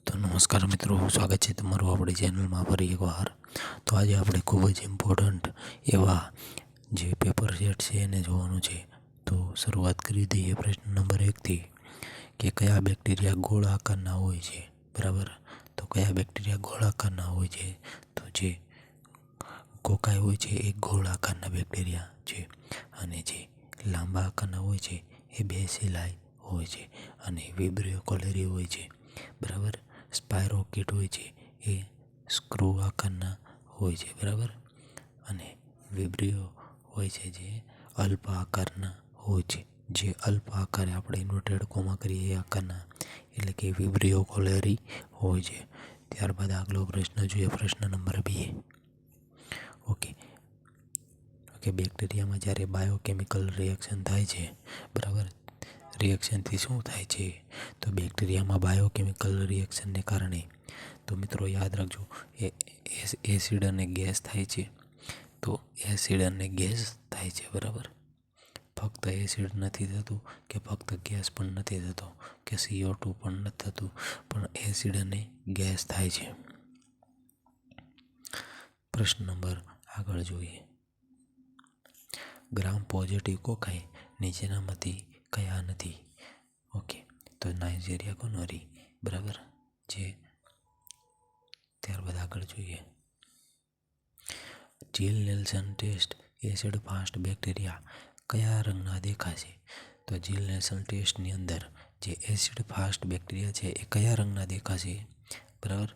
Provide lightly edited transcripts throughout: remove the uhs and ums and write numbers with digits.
તો નમસ્કાર મિત્રો, સ્વાગત છે તમારું આપણી ચેનલમાં ફરી એકવાર. તો આજે આપણે ખૂબ જ ઇમ્પોર્ટન્ટ એવા જે પેપર સેટ છે એને જોવાનું છે. તો શરૂઆત કરી દઈએ પ્રશ્ન નંબર 1થી કે કયા બેક્ટેરિયા ગોળ આકારના હોય છે. બરાબર, તો કયા બેક્ટેરિયા ગોળ આકારના હોય છે? તો જે કોકાઈ હોય છે એ ગોળ આકારના બેક્ટેરિયા છે, અને જે લાંબા આકારના હોય છે એ બેસિલાઈ હોય છે, અને વિબ્રિયો કોલેરી હોય છે. બરાબર, સ્પાયરોકીટ હોય છે એ સ્ક્રૂ આકારના હોય છે. બરાબર, અને વિબ્રિયો હોય છે જે અલ્પ આકારના હોય છે. જે અલ્પ આકારે આપણે ઇન્વર્ટેડ કોમા કરીએ એ આકારના, એટલે કે વિબ્રિયો કોલેરી હોય છે. ત્યારબાદ આગલો પ્રશ્ન જોઈએ, પ્રશ્ન નંબર 2. ઓકે, બેક્ટેરિયામાં જ્યારે બાયોકેમિકલ રિએક્શન થાય છે, બરાબર, રિએક્શનથી શું થાય છે? તો બેક્ટેરિયામાં બાયોકેમિકલ રિએક્શનને કારણે, તો મિત્રો યાદ રાખજો, એ એસિડ અને ગેસ થાય છે. તો એસિડ અને ગેસ થાય છે. બરાબર, ફક્ત એસિડ નથી થતું, કે ફક્ત ગેસ પણ નથી થતો, કે CO2 પણ નથી થતું, પણ એસિડ અને ગેસ થાય છે. પ્રશ્ન નંબર આગળ જોઈએ. ગ્રામ પોઝિટિવ કોકાઈ નીચેનામાંથી કયા નથી? ઓકે, તો નાઇજીરિયા કોનોરી. બરાબર, જે ત્યારબાદ આગળ જોઈએ. Ziehl Neelsen test acid fast bacteria કયા રંગના દેખાશે? તો જીલ નેલ્સન ટેસ્ટની અંદર જે એસિડ ફાસ્ટ બેક્ટેરિયા છે એ કયા રંગના દેખાશે? બરાબર,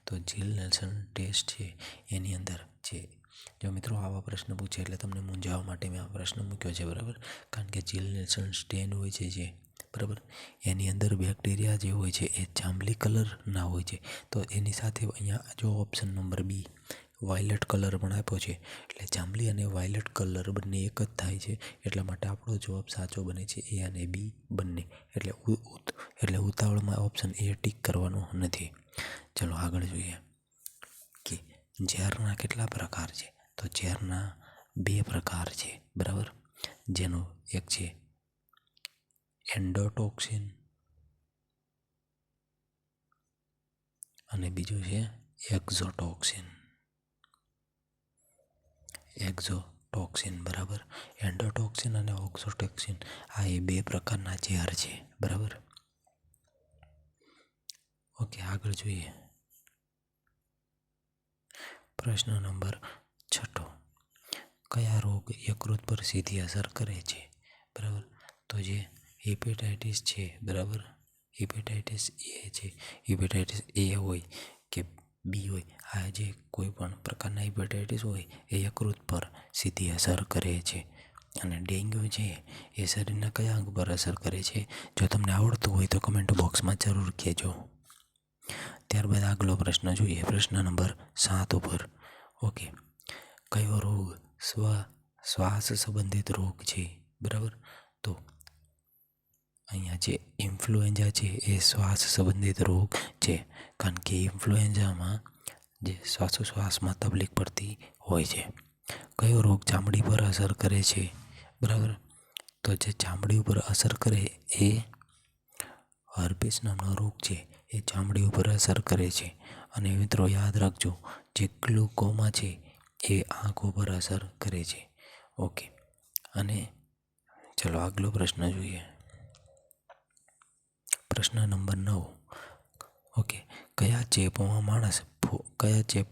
તો જીલ નેલ્સન ટેસ્ટ છે એની અંદર જો મિત્રો આવા પ્રશ્ન પૂછે એટલે તમને મૂંઝાવવા માટે મેં આ પ્રશ્ન મૂક્યો છે. બરાબર, કારણ કે જીલ નેલ્સન સ્ટેન હોય છે જે, બરાબર, એની અંદર બેક્ટેરિયા જે હોય છે એ જાંબલી કલરના હોય છે. તો એની સાથે અહીંયા જો option number B violet colour પણ આપ્યો છે, એટલે જાંબલી અને વાયલેટ કલર બંને એક જ થાય છે. એટલા માટે આપણો જવાબ સાચો બને છે, એ અને બી બંને. એટલે ઉતાવળમાં ઓપ્શન એ ટીક કરવાનો નથી. ચલો આગળ જોઈએ કે ઝેરના કેટલા પ્રકાર છે? તો ઝેરના 2 પ્રકાર છે. બરાબર, જેનો એક છે એન્ડોટોક્સિન અને બીજું છે એક્ઝોટોક્સિન. બરાબર, એન્ડોટોક્સિન અને એક્ઝોટોક્સિન આ એ 2 પ્રકારના ઝેર છે. બરાબર, ઓકે, આગળ જોઈએ. પ્રશ્ન નંબર 6. કયા રોગ યકૃત પર સીધી અસર કરે છે? બરાબર, તો જે હેપેટાઇટિસ છે, બરાબર, હેપેટાઇટિસ એ છે, હેપેટાઇટિસ એ હોય કે બી હોય, આ જે કોઈ પણ પ્રકારના હેપેટાઇટિસ હોય એ યકૃત પર સીધી અસર કરે છે. અને ડેન્ગ્યુ છે એ શરીરના કયા અંગ પર અસર કરે છે? જો તમને આવડતું હોય તો કમેન્ટ બોક્સમાં જરૂર કહેજો. ત્યારબાદ આગલો પ્રશ્ન જોઈએ, પ્રશ્ન નંબર 7 ઉપર. ઓકે, કયો રોગ શ્વાસ સંબંધિત રોગ છે? બરાબર, તો અહીંયા જે ઇન્ફ્લુએન્ઝા છે એ શ્વાસ સંબંધિત રોગ છે, કારણ કે ઇન્ફ્લુએન્ઝામાં જે શ્વાસોશ્વાસમાં તકલીફ પડતી હોય છે. કયો રોગ ચામડી પર અસર કરે છે? બરાબર, તો જે ચામડી ઉપર અસર કરે એ હર્પીસ નામનો રોગ છે, એ ચામડી ઉપર અસર કરે છે. અને મિત્રો યાદ રાખજો, જે ગ્લુકોમા છે એ આંખો પર અસર કરે છે. ઓકે, અને ચલો આગલો પ્રશ્ન જોઈએ, પ્રશ્ન નંબર 9. ઓકે, કયા ચેપ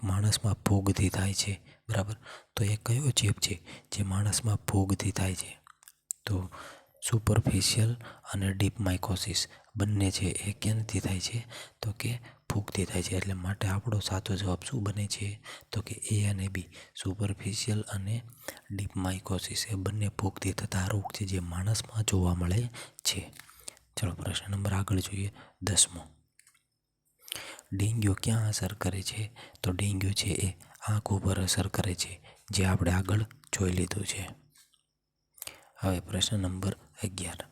માણસમાં ફૂગથી થાય છે? બરાબર, તો એ કયો ચેપ છે જે માણસમાં ફૂગથી થાય છે? તો સુપરફિશિયલ અને ડીપ માઇકોસિસ બંને છે એ કેનાથી થાય છે? તો કે ફૂગથી થાય છે. એટલે માટે આપણો સાચો જવાબ શું બને છે? તો કે એ અને બી, સુપરફિશિયલ અને ડીપ માઇકોસિસ એ બંને ફૂગથી થતા રોગ છે જે માણસમાં જોવા મળે છે. ચલો પ્રશ્ન નંબર આગળ જોઈએ, 10મો. ડેન્ગ્યુ ક્યાં અસર કરે છે? તો ડેન્ગ્યુ છે એ આંખ ઉપર અસર કરે છે, જે આપણે આગળ જોઈ લીધું છે. હવે પ્રશ્ન નંબર 11.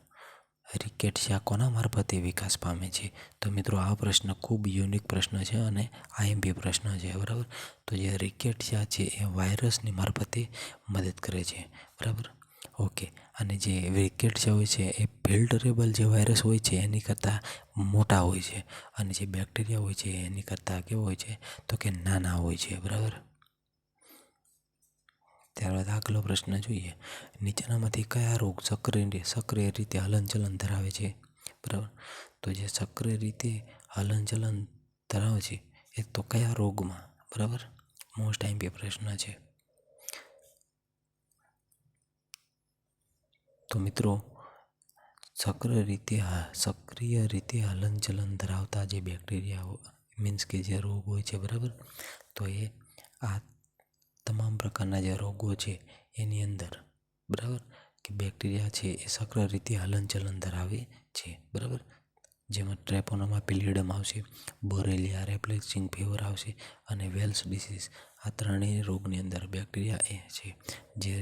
રિકેટ્સિયા કોના મારફતે વિકાસ પામે છે? તો મિત્રો આ પ્રશ્ન ખૂબ યુનિક પ્રશ્ન છે અને આઈએમપી પ્રશ્ન છે. બરાબર, તો જે રિકેટ્સિયા છે એ વાયરસની મારફતે મદદ કરે છે. બરાબર, ઓકે, અને જે વિકેટ જે હોય છે એ ફિલ્ટરેબલ જે વાયરસ હોય છે એની કરતાં મોટા હોય છે, અને જે બેક્ટેરિયા હોય છે એની કરતાં કેવો હોય છે તો કે નાના હોય છે, બરાબર. ત્યારબાદ આગલો પ્રશ્ન જોઈએ, નીચેનામાંથી કયા રોગ સક્રિય રીતે હલનચલન ધરાવે છે, બરાબર. તો જે સક્રિય રીતે હલનચલન ધરાવે છે એ તો કયા રોગમાં, બરાબર. મોસ્ટ આઈમ્પી પ્રશ્ન છે. તો મિત્રો, સક્રિય રીતે હલનચલન ધરાવતા જે બેક્ટેરિયા મીન્સ કે જે રોગ હોય છે, બરાબર. તો એ આ તમામ પ્રકારના જે રોગો છે એની અંદર, બરાબર, કે બેક્ટેરિયા છે એ સક્રિય રીતે હલનચલન ધરાવે છે, બરાબર. જેમાં ટ્રેપોનોમા પિલિડમ આવશે, બોરેલિયા રેપ્લેક્સિંગ ફીવર આવશે, અને વેલ્સ ડિસીઝ. આ ત્રણેય રોગની અંદર બેક્ટેરિયા એ છે જે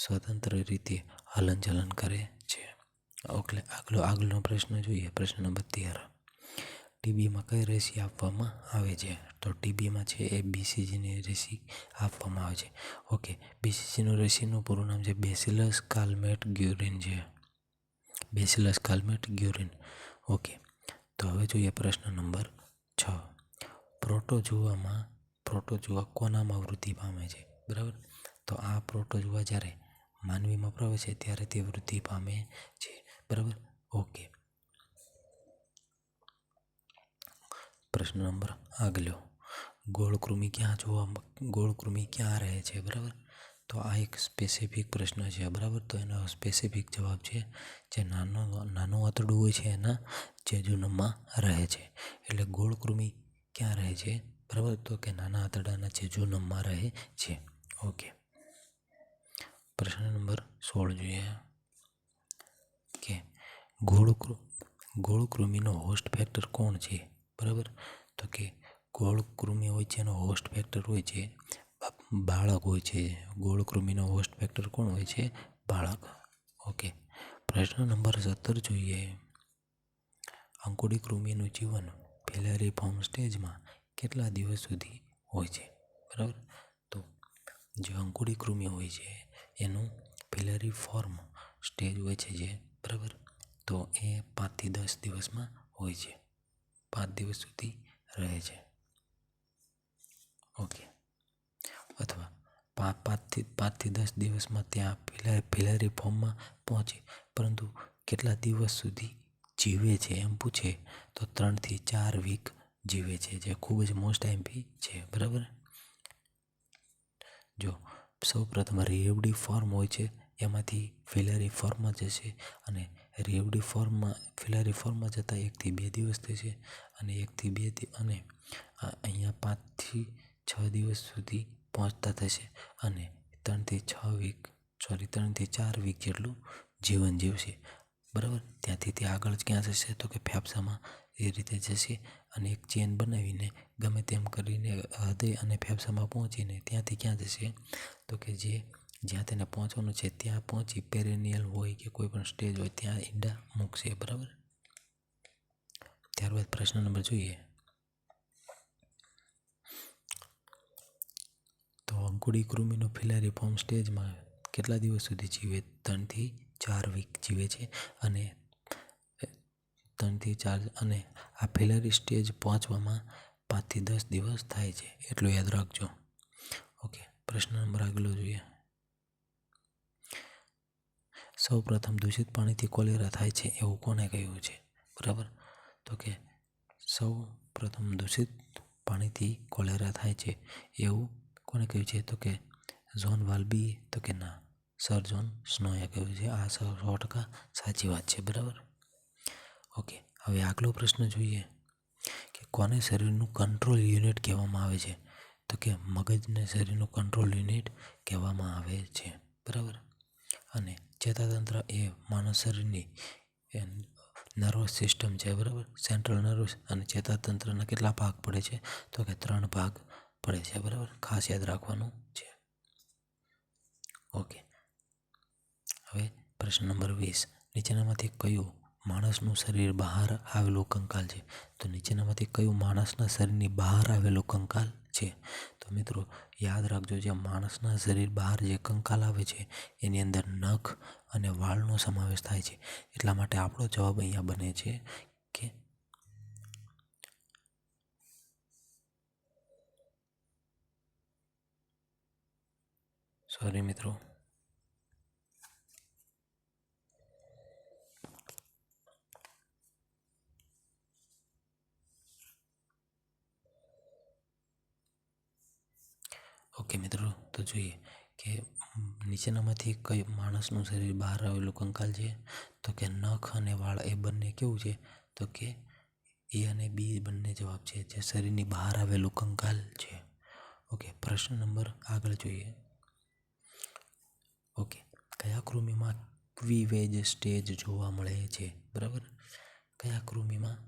સ્વતંત્ર રીતે હલનચલન કરે છે. આગળનો પ્રશ્ન જોઈએ, પ્રશ્ન નંબર 13. ટીબીમાં કઈ રસી આપવામાં આવે છે? તો ટીબીમાં છે એ બીસીજીની રસી આપવામાં આવે છે. ઓકે, બીસીજીનું રસીનું પૂરું નામ છે બેસિલસ કાલમેટ ગ્યુરિન છે. બેસિલસ કાલમેટ ગ્યુરિન. ઓકે, તો હવે જોઈએ પ્રશ્ન નંબર 6. પ્રોટોજુઆ કોનામાં વૃદ્ધિ પામે છે, બરાબર. તો આ પ્રોટોજુઆ જ્યારે માનવીમાં પ્રવેશે ત્યારે તે વૃદ્ધિ પામે છે, બરાબર. ઓકે, પ્રશ્ન નંબર આગલો, ગોળકૃમિ ક્યાં રહે છે, બરાબર. તો આ એક સ્પેસિફિક પ્રશ્ન છે, બરાબર. તો એનો સ્પેસિફિક જવાબ છે જે નાનું આંતરડું હોય છે એના ચેજુનમમાં રહે છે. એટલે ગોળકૃમિ ક્યાં રહે છે, બરાબર. તો કે નાના આંતરડાના ચેજુનમમાં રહે છે. ઓકે, પ્રશ્ન નંબર 16 જોઈએ કે ગોળકૃમિનો હોસ્ટ ફેક્ટર કોણ છે, બરાબર. તો કે ગોળકૃમિ હોય છે એનો હોસ્ટ ફેક્ટર હોય છે બાળક હોય છે. ગોળકૃમિનો હોસ્ટ ફેક્ટર કોણ હોય છે? બાળક. ઓકે, પ્રશ્ન નંબર 17 જોઈએ, અંકુડી કૃમિનું જીવન ફિલારીફોર્મ સ્ટેજમાં કેટલા દિવસ સુધી હોય છે, બરાબર. તો જે અંકુડી કૃમિ હોય છે એનું ફિલારીફોર્મ સ્ટેજ હોય છે જે, બરાબર. તો એ 5 થી 10 દિવસમાં હોય છે, 5 દિવસ સુધી રહે છે. ઓકે, અથવા 5 થી 10 દિવસમાં ત્યાં ફિલારીફોર્મમાં પહોંચે, પરંતુ કેટલા દિવસ સુધી જીવે છે એમ પૂછે તો 3 થી 4 વીક જીવે છે, જે ખૂબ જ મોસ્ટ આઈમ્પી છે, બરાબર. જો સૌ પ્રથમ રેવડી ફોર્મ હોય છે એમાંથી ફિલારીફોર્મમાં જશે, અને ફિલારીફોર્મમાં જતાં 1 થી 2 દિવસ થશે, અને 1 થી 2 અને અહીંયા 5 થી 6 દિવસ સુધી પહોંચતા થશે, અને 3 થી 4 વીક જેટલું જીવન જીવશે, બરાબર. ત્યાંથી તે આગળ ક્યાં જશે તો કે ફેફસામાં એ રીતે જશે, અને એક ચેન બનાવીને ગમે તેમ કરીને હૃદય અને ફેફસામાં પહોંચીને ત્યાંથી ક્યાં જશે તો કે જ્યાં તેને પહોંચવાનું છે ત્યાં પહોંચી પેરેનિયલ હોય કે કોઈ પણ સ્ટેજ હોય ત્યાં ઈંડા મૂકશે, બરાબર. ત્યારબાદ પ્રશ્ન નંબર જોઈએ, તો અંકુડી કૃમિનો ફિલારીફોર્મ સ્ટેજમાં કેટલા દિવસ સુધી જીવે? 3 થી 4 વીક જીવે છે, અને 3 થી 4, અને આ ફિલારી સ્ટેજ પહોંચવામાં 5 થી 10 દિવસ થાય છે, એટલું યાદ રાખજો. ઓકે, પ્રશ્ન નંબર આગલો જોઈએ, સૌ પ્રથમ દૂષિત પાણીથી કોલેરા થાય છે એવું કોને કહ્યું છે, બરાબર. તો કે સૌ પ્રથમ દૂષિત પાણીથી કોલેરા થાય છે એવું કોને કહ્યું છે તો કે જ્હોન વાલ્બી, તો કે ના, સર જ્હોન સ્નોએ કહ્યું છે. આ 100% સાચી વાત છે, બરાબર. ઓકે, હવે આગલો પ્રશ્ન જોઈએ કે કોને શરીરનું કંટ્રોલ યુનિટ કહેવામાં આવે છે? તો કે મગજને શરીરનું કંટ્રોલ યુનિટ કહેવામાં આવે છે, બરાબર. અને ચેતાતંત્ર એ માનવ શરીરની નર્વસ સિસ્ટમ છે, બરાબર. સેન્ટ્રલ નર્વસ અને ચેતાતંત્રના કેટલા ભાગ પડે છે તો કે 3 ભાગ પડે છે, બરાબર. ખાસ યાદ રાખવાનું છે. ઓકે, હવે પ્રશ્ન નંબર 20, નીચેનામાંથી કયું માણસનું શરીર બહાર આવેલું કંકાલ છે? તો નીચેનામાંથી કયું માણસના શરીરની બહાર આવેલું કંકાલ છે? તો મિત્રો યાદ રાખજો, જે માણસના શરીર બહાર જે કંકાલ આવે છે એની અંદર નખ અને વાળનો સમાવેશ થાય છે. એટલા માટે આપણો જવાબ અહીંયા બને છે કે સોરી મિત્રો, ઓકે મિત્રો, તો જોઈએ કે નીચેનામાંથી કઈ માણસનું શરીર બહાર આવેલું કંકાલ છે? તો કે નખ અને વાળ એ બંને કેવું છે? તો કે એ અને બી બંને જવાબ છે, જે શરીરની બહાર આવેલું કંકાલ છે. ઓકે, પ્રશ્ન નંબર આગળ જોઈએ. ઓકે, કયા કૃમિમાં ક્વિવેજ સ્ટેજ જોવા મળે છે? બરાબર, કયા કૃમિમાં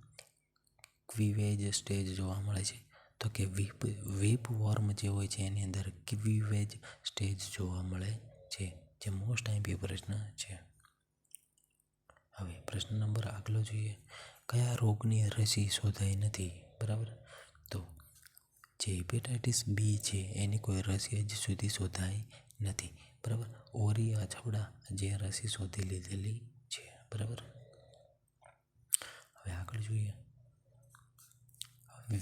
ક્વિવેજ સ્ટેજ જોવા મળે છે? તો કે વીપ વર્મ જે હોય છે એની અંદર ક્વિવેજ સ્ટેજ જોવા મળે છે, જે મોસ્ટ આઈમ્પી પ્રશ્ન છે. હવે પ્રશ્ન નંબર આગળ જોઈએ. કયા રોગની રસી શોધાઈ નથી? બરાબર, તો જે હેપેટાઇટિસ બી છે એની કોઈ રસી હજી સુધી શોધાઈ નથી. બરાબર, ઓરી અછબડા જે રસી શોધી લીધેલી છે. બરાબર, હવે આગળ જોઈએ.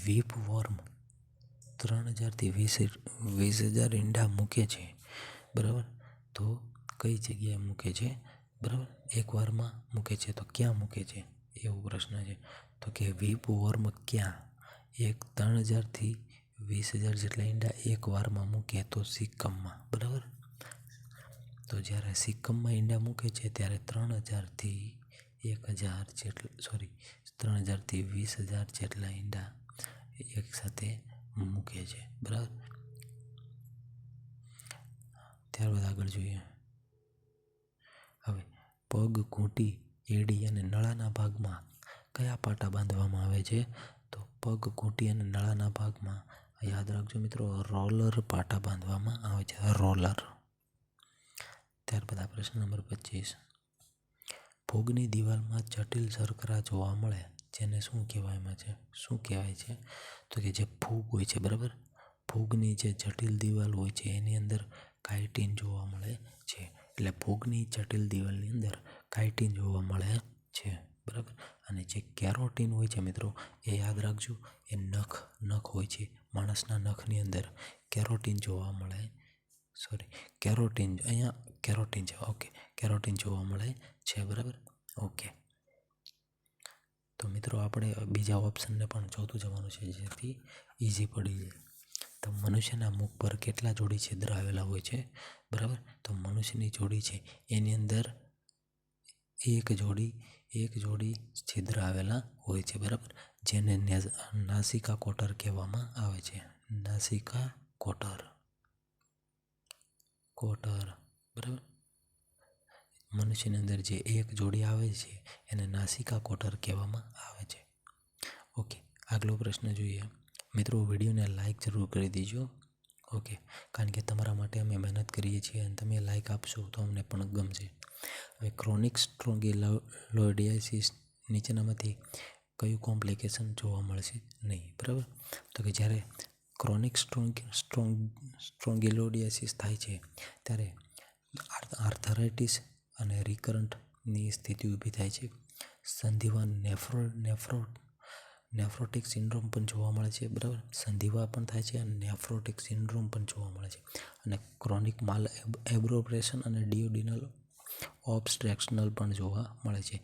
વીપ વર્મ 3000થી 20,000 ઈંડા મૂકે છે. બરાબર, તો કઈ જગ્યાએ મૂકે છે? બરાબર, એક વારમાં મૂકે છે તો ક્યાં મૂકે છે, એવો પ્રશ્ન છે. તો કે વીપ વર્મ ક્યાં 3000થી 20,000 જેટલા ઈંડા એક વારમાં મૂકે તો સિક્કમમાં. બરાબર, તો જ્યારે સિક્કમમાં ઈંડા મૂકે છે ત્યારે 3000થી 20,000 જેટલા ઈંડા એક સાથે મૂકે છે. બરાબર, ત્યારબાદ આગળ જોઈએ. હવે પગ, ઘૂંટી, એડી અને નળાના ભાગમાં કયા પાટા બાંધવામાં આવે છે? તો પગ, ઘૂંટી અને નળાના ભાગમાં યાદ રાખજો મિત્રો, રોલર પાટા બાંધવામાં આવે છે, રોલર. ત્યારબાદ પ્રશ્ન નંબર 25. ફૂગની દિવાલમાં જટિલ શર્કરા જોવા મળે જેને શું કહેવાય છે? તો કે જે ફૂગ હોય છે, બરાબર, ફૂગની જે જટિલ દિવાલ હોય છે એની અંદર કાઇટિન જોવા મળે છે. એટલે ફૂગની જટિલ દિવાલની અંદર કાઇટિન જોવા મળે છે. બરાબર, અને જે કેરોટીન હોય છે મિત્રો, એ યાદ રાખજો, એ નખ હોય છે. માણસના નખની અંદર કેરોટીન જોવા મળે, અહીંયા કેરોટીન છે. ઓકે, કેરોટીન જોવા મળે છે. બરાબર, ઓકે. તો મિત્રો આપણે બીજા ઓપ્શનને પણ જોતું જવાનું છે, જેથી ઇઝી પડી જાય. તો મનુષ્યના મુખ પર કેટલા જોડી છિદ્ર આવેલા હોય છે? બરાબર, તો મનુષ્યની જોડી છે એની અંદર એક જોડી છિદ્ર આવેલા હોય છે. બરાબર, જેને નાસિકા કોટર કહેવામાં આવે છે. નાસિકા કોટર. બરાબર, મનુષ્યની અંદર જે એક જોડી આવે છે એને નાસિકા કોટર કહેવામાં આવે છે. ઓકે, આગલો પ્રશ્ન જોઈએ. મિત્રો વિડીયોને લાઈક જરૂર કરી દીજો. ઓકે, કારણ કે તમારા માટે અમે મહેનત કરીએ છીએ અને તમે લાઈક આપશો તો અમને પણ ગમશે. હવે ક્રોનિક સ્પોન્ડિલોલિસિસ નીચેનામાંથી કયું કોમ્પ્લિકેશન જોવા મળશે નહીં? બરાબર, તો કે જ્યારે ક્રોનિક સ્પોન્ડિલોલિસિસ થાય છે ત્યારે આર્થરાઇટિસ અને રિકરન્ટની સ્થિતિ ઊભી થાય છે. સંધિવા નેફ્રોટિક સિન્ડ્રોમ પણ જોવા મળે છે. બરાબર, સંધિવા પણ થાય છે અને નેફ્રોટિક સિન્ડ્રોમ પણ જોવા મળે છે. અને ક્રોનિક માલ એબ્રોપ્રેશન અને ડિયોડિનલ ઓબ્સ્ટ્રક્શનલ પણ જોવા મળે છે.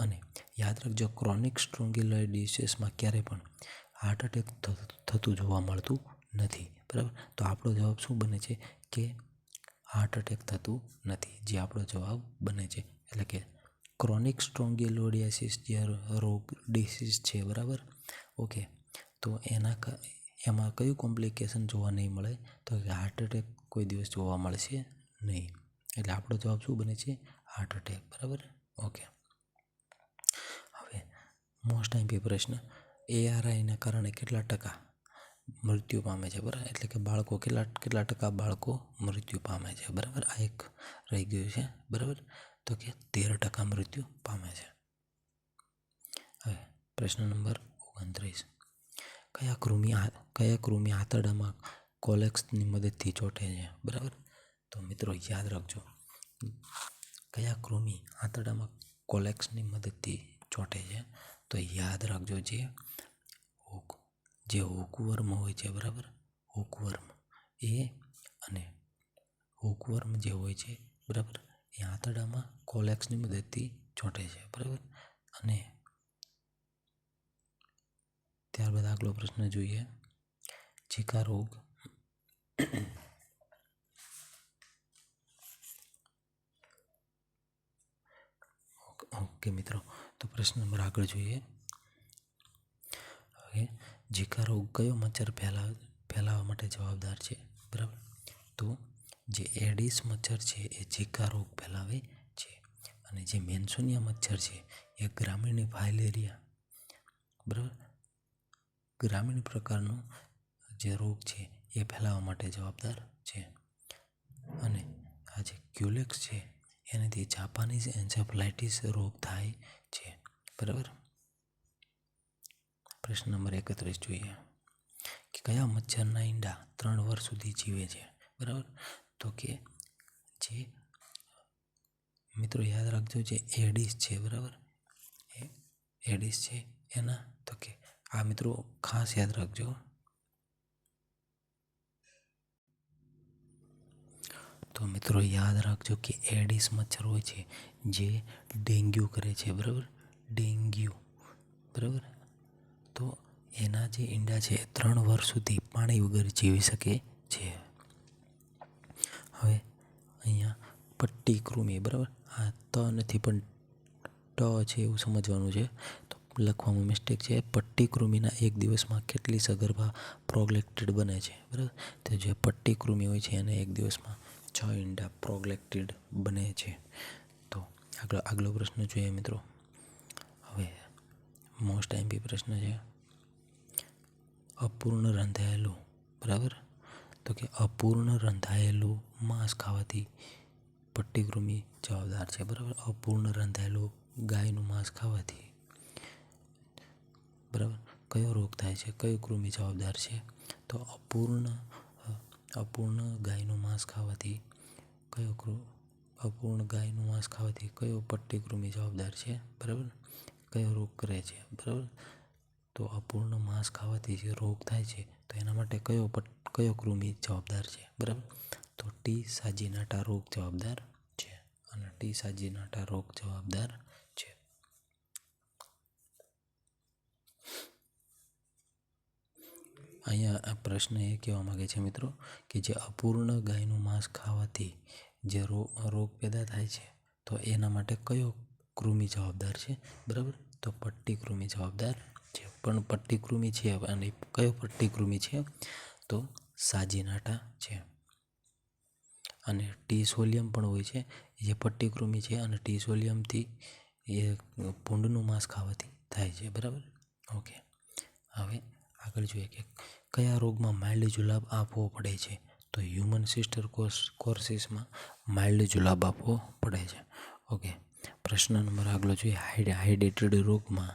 અને યાદ રાખજો, ક્રોનિક સ્પોન્ડિલોલિસિસમાં ક્યારે પણ હાર્ટ એટેક થતું જોવા મળતું નથી. બરાબર, તો આપણો જવાબ શું બને છે કે હાર્ટ એટેક થતું નથી, જે આપણો જવાબ બને છે. એટલે કે ક્રોનિક સ્પોન્ડિલોલિસિસ જે ડિસીઝ છે, બરાબર, ઓકે, તો એમાં કયું કોમ્પ્લિકેશન જોવા નહીં મળે? તો હાર્ટ એટેક કોઈ દિવસ જોવા મળશે નહીં. એટલે આપણો જવાબ શું બને છે? Heart attack. બરાબર, ઓકે. હવે મોસ્ટ આઈમ્પી પ્રશ્ન, ARIના કારણે કેટલા ટકા મૃત્યુ પામે છે? બરાબર, એટલે કે બાળકો કેટલા ટકા બાળકો મૃત્યુ પામે છે? બરાબર, આ એક રહી ગયું છે. બરાબર, તો કે 13% મૃત્યુ પામે છે. હવે પ્રશ્ન નંબર 29. કયા કૃમિ આંતરડામાં કોલેક્સની મદદથી ચોંટે છે? બરાબર. તો મિત્રો યાદ રાખજો, કયા કૃમિ આંતરડામાં કોલેક્સની મદદથી ચોંટે છે? તો યાદ રાખજો, જે હુકવર્મ હોય છે, બરાબર, હુકવર્મ અને હુકવર્મ જે હોય છે, બરાબર, એ આંતરડામાં કોલેક્સની મદદથી ચોંટે છે, બરાબર. અને ત્યારબાદ આગલો પ્રશ્ન જોઈએ. ઝીકા રોગ ઓકે મિત્રો, તો પ્રશ્ન નંબર આગળ જોઈએ. હવે ઝીકા રોગ કયો મચ્છર ફેલાવા માટે જવાબદાર છે? બરાબર. તો જે એડિસ મચ્છર છે એ ઝીકા રોગ ફેલાવે છે, અને જે મેન્સોનિયા મચ્છર છે એ ગ્રામીણ ફાઇલેરિયા, બરાબર, ગ્રામીણ પ્રકારનો જે રોગ છે એ ફેલાવા માટે જવાબદાર છે. અને આ જે ક્યુલેક્સ છે એનાથી જાપાનીઝ એન્સેફલાઇટિસ રોગ થાય છે, બરાબર. પ્રશ્ન નંબર 31 જોઈએ કે કયા મચ્છરના ઈંડા 3 વર્ષ સુધી જીવે છે? બરાબર. તો કે જે મિત્રો યાદ રાખજો, જે એડિસ છે, બરાબર, એડિસ છે એના, તો કે આ મિત્રો ખાસ યાદ રાખજો. તો મિત્રો યાદ રાખજો કે એડિસ મચ્છર હોય છે જે ડેન્ગ્યુ કરે છે, બરાબર, ડેન્ગ્યુ, બરાબર. તો એના જે ઈંડા છે 3 વર્ષ સુધી પાણી વગર જીવી શકે છે. હવે અહીંયા પટ્ટી કૃમિ, બરાબર, આ ત નથી પણ ટ છે એવું સમજવાનું છે, તો લખવામાં મિસ્ટેક છે. પટ્ટી કૃમિના એક દિવસમાં કેટલી સગર્ભા પ્રોગેક્ટેડ બને છે? બરાબર. તો જે પટ્ટી કૃમિ હોય છે એને એક દિવસમાં 6 ઈંડા પ્રોગેક્ટેડ બને છે. તો આગલો પ્રશ્ન જોઈએ મિત્રો. હવે મોસ્ટ આઈમ્પી પ્રશ્ન છે, અપૂર્ણ રંધાયેલું, બરાબર, તો કે અપૂર્ણ રંધાયેલું માંસ ખાવાથી પટ્ટી કૃમિ જવાબદાર છે, બરાબર. અપૂર્ણ રંધાયેલું ગાયનું માંસ ખાવાથી, બરાબર, કયો રોગ થાય છે? કયો કૃમિ જવાબદાર છે? તો અપૂર્ણ ગાયનું માંસ ખાવાથી કયો પટ્ટી કૃમિ જવાબદાર છે? બરાબર. કયો રોગ કરે છે? બરાબર. તો અપૂર્ણ માંસ ખાવાથી જે રોગ થાય છે તો એના માટે કયો કૃમિ જવાબદાર છે? બરાબર. તો ટી સાજીનાટા રોગ જવાબદાર છે, અને ટી સાજીનાટા રોગ જવાબદાર છે. અહીંયા આ પ્રશ્ન એ કહેવા માંગે છે મિત્રો કે જે અપૂર્ણ ગાયનું માંસ ખાવાથી જે રોગ પેદા થાય છે તો એના માટે કયો કૃમિ જવાબદાર છે? બરાબર. તો પટ્ટી કૃમિ જવાબદાર છે. પણ પટ્ટી કૃમિ છે, અને કયો પટ્ટી કૃમિ છે? તો સાજીનાટા છે. અને ટી સોલિયમ પણ હોય છે, જે પટ્ટી કૃમિ છે, અને ટી સોલિયમથી એ ભૂંડનું માંસ ખાવાથી થાય છે, બરાબર. ઓકે. હવે આગળ જોઈએ કે કયા રોગમાં માઇલ્ડ જુલાબ આપવો પડે છે? તો હ્યુમન સિસ્ટર કોર્સિસમાં માઇલ્ડ જુલાબ આપવો પડે છે. ઓકે. પ્રશ્ન નંબર આગળ જોઈએ, હાઇડ્રેટેડ રોગમાં,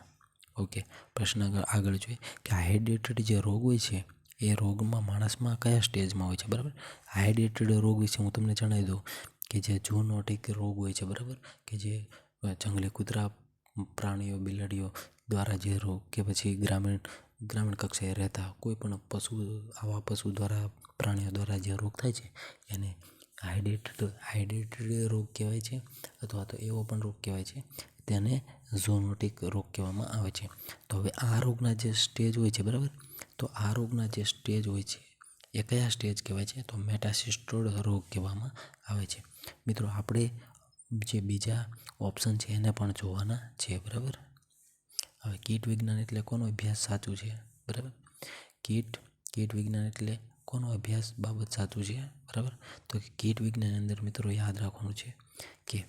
ઓકે, પ્રશ્ન આગળ જોઈએ કે હાઇડ્રેટેડ જે રોગ હોય છે એ રોગમાં માણસમાં કયા સ્ટેજમાં હોય છે? બરાબર. હાઇડ્રેટેડ રોગ વિશે હું તમને જણાવી દઉં કે જે ઝૂનોટિક રોગ હોય છે, બરાબર, કે જે જંગલી કૂતરા, પ્રાણીઓ, બિલાડીઓ દ્વારા જે રોગ, કે પછી ગ્રામીણ કક્ષાએ રહેતા કોઈ પણ પશુ દ્વારા, પ્રાણીઓ દ્વારા જે રોગ થાય છે એને હાઇડ્રેટેડ રોગ કહેવાય છે, અથવા તો એવો પણ રોગ કહેવાય છે તેને ઝૂનોટિક રોગ કહેવામાં આવે છે. તો હવે આ રોગના જે સ્ટેજ હોય છે, બરાબર, તો આ રોગના જે સ્ટેજ હોય છે એ કયા સ્ટેજ કહેવાય છે? તો મેટાસિસ્ટોડ રોગ કહેવામાં આવે છે. મિત્રો આપણે જે બીજા ઓપ્શન છે એને પણ જોવાના છે, બરાબર. હવે કીટ વિજ્ઞાન એટલે કોનો અભ્યાસ સાચું છે? બરાબર. કીટ વિજ્ઞાન એટલે કોનો અભ્યાસ બાબત સાચું છે? બરાબર. તો કીટ વિજ્ઞાન અંદર મિત્રો યાદ રાખવાનું છે કે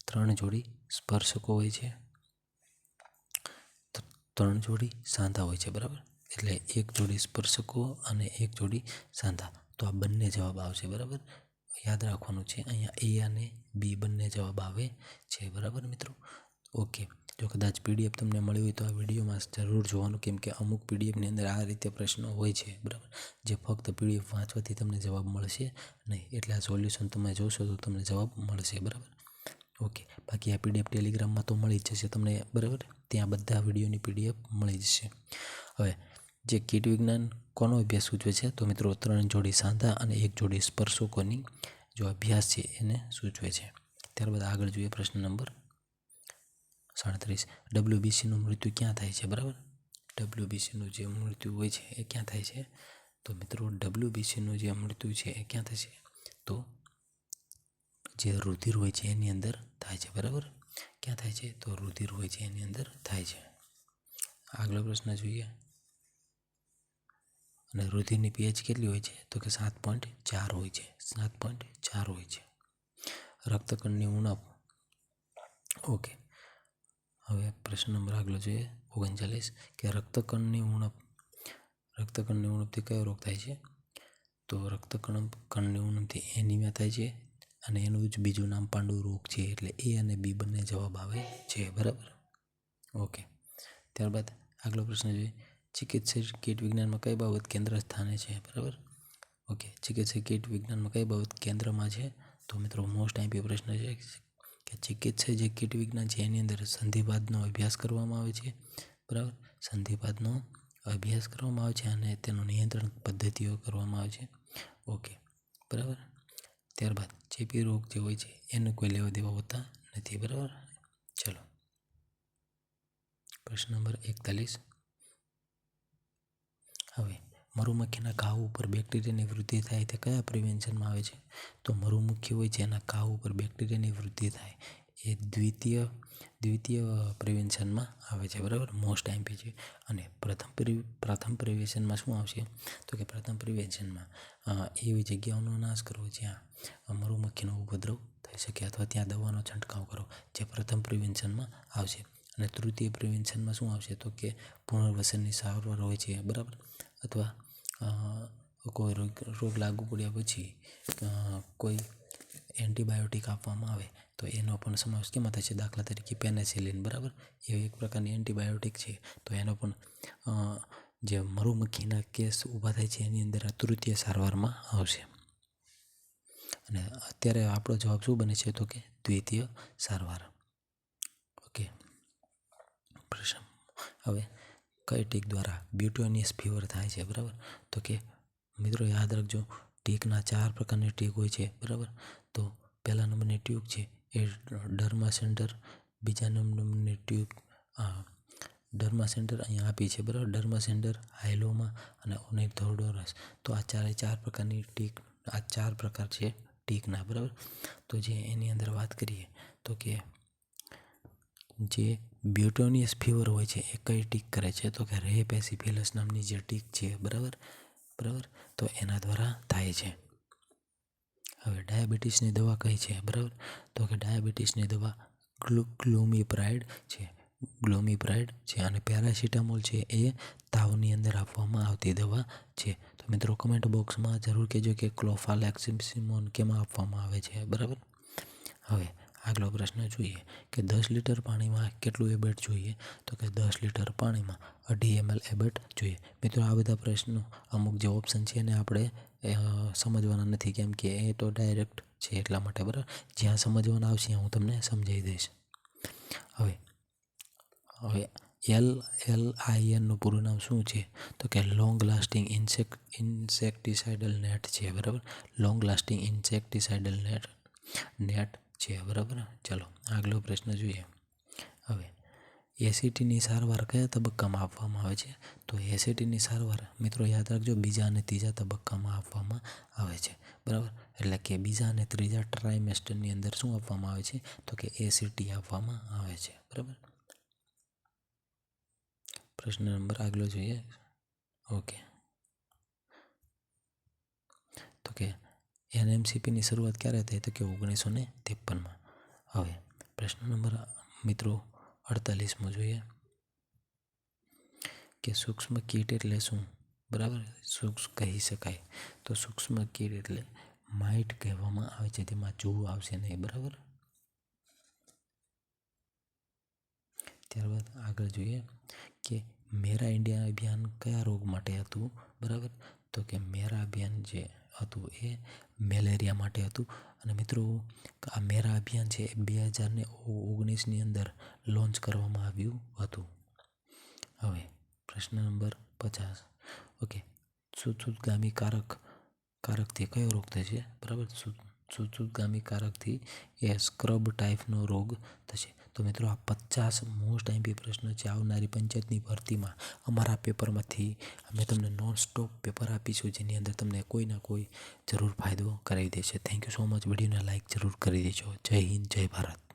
3 જોડી સ્પર્શકો હોય છે, 3 જોડી સાંધા હોય છે, બરાબર. એટલે 1 જોડી સ્પર્શકો અને 1 જોડી સાંધા, તો આ બંને જવાબ આવશે, બરાબર. યાદ રાખવાનું છે અહીંયા A અને B બંને જવાબ આવે છે, બરાબર મિત્રો. ઓકે. જો કદાચ પીડીએફ તમને મળી હોય તો આ વિડીયોમાં જરૂર જોવાનું, કેમ કે અમુક પીડીએફની અંદર આ રીતે પ્રશ્નો હોય છે, બરાબર, જે ફક્ત પીડીએફ વાંચવાથી તમને જવાબ મળશે નહીં. એટલે આ સોલ્યુશન તમે જોશો તો તમને જવાબ મળશે, બરાબર. ઓકે, બાકી આ પીડીએફ ટેલિગ્રામમાં તો મળી જ જશે તમને, બરાબર. ત્યાં બધા વિડીયોની પીડીએફ મળી જશે. હવે જે કીટ વિજ્ઞાન કોનો અભ્યાસ સૂચવે છે? તો મિત્રો 3 જોડી સાંધા અને 1 જોડી સ્પર્શકોની જો અભ્યાસ છે એને સૂચવે છે. ત્યારબાદ આગળ જોઈએ પ્રશ્ન નંબર 37. WBCનું મૃત્યુ ક્યાં થાય છે? બરાબર, WBCનું જે મૃત્યુ હોય છે એ ક્યાં થાય છે? તો મિત્રો WBCનું જે મૃત્યુ છે એ ક્યાં થશે? તો જે રુધિર હોય છે એની અંદર થાય છે, બરાબર. ક્યાં થાય છે? તો રુધિર હોય છે એની અંદર થાય છે. આગલો પ્રશ્ન જોઈએ. અને રુધિરની pH કેટલી હોય છે? તો કે 7.4 હોય છે. 7.4 હોય છે. રક્તકણની ઉણપ. ઓકે, હવે પ્રશ્ન નંબર આગળ જોઈએ 39 કે રક્તકણની ઉણપથી કયો રોગ થાય છે? તો રક્તકણની ઉણપથી એનિમિયા થાય છે, અને એનું જ બીજું નામ પાંડુ રોગ છે. એટલે A અને B બંને જવાબ આવે છે, બરાબર. ઓકે, ત્યારબાદ આગલો પ્રશ્ન જોઈએ. ચિકિત્સક કીટ વિજ્ઞાનમાં કઈ બાબત કેન્દ્ર સ્થાને છે? બરાબર. ઓકે, ચિકિત્સક કીટ વિજ્ઞાનમાં કઈ બાબત કેન્દ્રમાં છે? તો મિત્રો મોસ્ટ આઈમ્પી પ્રશ્ન છે કે ચિકિત્સક જે કીટ વિજ્ઞાન છે એની અંદર સંધિવાતનો અભ્યાસ કરવામાં આવે છે, બરાબર. સંધિવાતનો અભ્યાસ કરવામાં આવે છે અને તેનું નિયંત્રણ પદ્ધતિઓ કરવામાં આવે છે. ઓકે, બરાબર. ત્યારબાદ ચેપી રોગ જે હોય છે એને કોઈ લેવા દેવા હોતા નથી, બરાબર. ચલો, પ્રશ્ન નંબર 41. હવે મધુમક્ખીના ઘાવ ઉપર બેક્ટેરિયાની વૃદ્ધિ થાય તે કયા પ્રિવેન્શનમાં આવે છે? તો મધુમક્ખી હોય છે એના ઘાવ ઉપર બેક્ટેરિયાની વૃદ્ધિ થાય એ દ્વિતીય પ્રિવેન્શનમાં આવે છે, બરાબર. મોસ્ટ આઈમ્પી છે. અને પ્રથમ પ્રિવેન્શનમાં શું આવશે? તો કે પ્રથમ પ્રિવેન્શનમાં એવી જગ્યાઓનો નાશ કરવો જ્યાં મધુમક્ખીનો ઉપદ્રવ થઈ શકે, અથવા ત્યાં દવાનો છંટકાવ કરો, જે પ્રથમ પ્રિવેન્શનમાં આવશે. અને તૃતીય પ્રિવેન્શનમાં શું આવશે? તો કે પુનર્વસનની સારવાર હોય છે, બરાબર. અથવા કોઈ રોગ લાગુ પડ્યા પછી કોઈ એન્ટીબાયોટિક આપવામાં આવે તો એનો પણ સમાવેશ કેમાં થશે? દાખલા તરીકે પેનિસિલિન, બરાબર. એ એક પ્રકારની એન્ટીબાયોટિક છે, તો એનો પણ જે મધુમક્ખીના કેસ ઊભા થાય છે એની અંદર આ તૃતીય સારવારમાં આવશે. અને અત્યારે આપણો જવાબ શું બને છે? તો કે દ્વિતીય સારવાર. ઓકે, પ્રશ્ન હવે કઈ ટીક દ્વારા બ્યુટોનિયસ ફીવર થાય છે? બરાબર. તો કે મિત્રો યાદ રાખજો, ટીકના 4 પ્રકારની ટીક હોય છે, બરાબર. તો પહેલા નંબરની ટ્યુબ છે એ ડર્મા સેન્ટર, બીજા નંબરની ટ્યુબ ડર્મા સેન્ટર અહીંયા આપી છે, બરાબર. ડર્મા સેન્ટર, હાઇલોમા અને ઓનિથોડોરસ. તો આ 4 પ્રકારની ટીક, આ 4 પ્રકાર છે ટીકના, બરાબર. તો જે એની અંદર વાત કરીએ તો કે જે બ્યુટોનિયસ ફીવર હોય છે એ કઈ ટીક કરે છે? તો કે રે પેસિફિલસ નામની જે ટીક છે, બરાબર. તો એના દ્વારા થાય છે. હવે ડાયાબિટીસની દવા કઈ છે? બરાબર. તો કે ડાયાબિટીસની દવા ગ્લોમીપ્રાઇડ છે. અને પેરાસિટામોલ છે એ તાવની અંદર આપવામાં આવતી દવા છે. તો મિત્રો કમેન્ટ બોક્સમાં જરૂર કહેજો કે ક્લોફાલેક્સિસિમોન કેમાં આપવામાં આવે છે, બરાબર. હવે આગલો પ્રશ્ન જોઈએ કે 10 લીટર પાણીમાં કેટલું એબેટ જોઈએ? તો કે 10 લીટર પાણીમાં 2.5 ml એબેટ જોઈએ. મિત્રો આ બધા પ્રશ્નો અમુક જે ઓપ્શન છે એને આપણે સમજવાના નથી, કેમ કે એ તો ડાયરેક્ટ છે એટલા માટે, બરાબર. જ્યાં સમજવાના આવશે હું તમને સમજાવી દઈશ. હવે LLIN નું પૂરું નામ શું છે? તો કે લોંગ લાસ્ટિંગ ઇન્સેક્ટિસાઇડલ નેટ છે, બરાબર. લોંગ લાસ્ટિંગ ઇન્સેક્ટિસાઇડલ નેટ છે, બરાબર. ચાલો આગલો પ્રશ્ન જોઈએ. હવે એસિડિટીની સારવાર કયા તબક્કામાં આપવામાં આવે છે? તો એસિડિટીની સારવાર મિત્રો યાદ રાખજો, બીજા અને ત્રીજા તબક્કામાં આપવામાં આવે છે, બરાબર. એટલે કે બીજા અને ત્રીજા ટ્રાઇમેસ્ટરની અંદર શું આપવામાં આવે છે? તો કે એસિડિટી આપવામાં આવે છે, બરાબર. પ્રશ્ન નંબર આગલો જોઈએ. ઓકે, તો કે NMCPની શરૂઆત ક્યારે થઈ? તો કે 1953માં. હવે પ્રશ્ન નંબર મિત્રો 48મો જોઈએ કે સૂક્ષ્મ કીટ એટલે શું? બરાબર, સૂક્ષ્મ કહી શકાય તો સૂક્ષ્મ કીટ એટલે માઇટ કહેવામાં આવે છે, તેમાં જૂ આવશે નહીં, બરાબર. ત્યારબાદ આગળ જોઈએ કે મેરા ઇન્ડિયા અભિયાન કયા રોગ માટે હતું, બરાબર. તો કે મેરા અભિયાન જે હતું એ મેલેરિયા માટે હતું. અને મિત્રો આ મેરા અભિયાન છે એ 2019ની અંદર લોન્ચ કરવામાં આવ્યું હતું. હવે પ્રશ્ન નંબર 50. ઓકે, સુસુદગામી કારકથી કયો રોગ થશે, બરાબર. સુસુદગામી કારકથી એ સ્ક્રબ ટાઈપનો રોગ થશે. તો મિત્રો આ 50 મોસ્ટ આઈએમપી પ્રશ્ન છે આવનારી પંચાયતની ભરતીમાં. અમારા પેપરમાંથી અમે તમને નોન સ્ટોપ પેપર આપીશું, જેની અંદર તમને કોઈ ના કોઈ જરૂર ફાયદો કરાવી દેશે. Thank you so much. વિડીયોને લાઈક જરૂર કરી દેજો. જય હિન્દ, જય ભારત.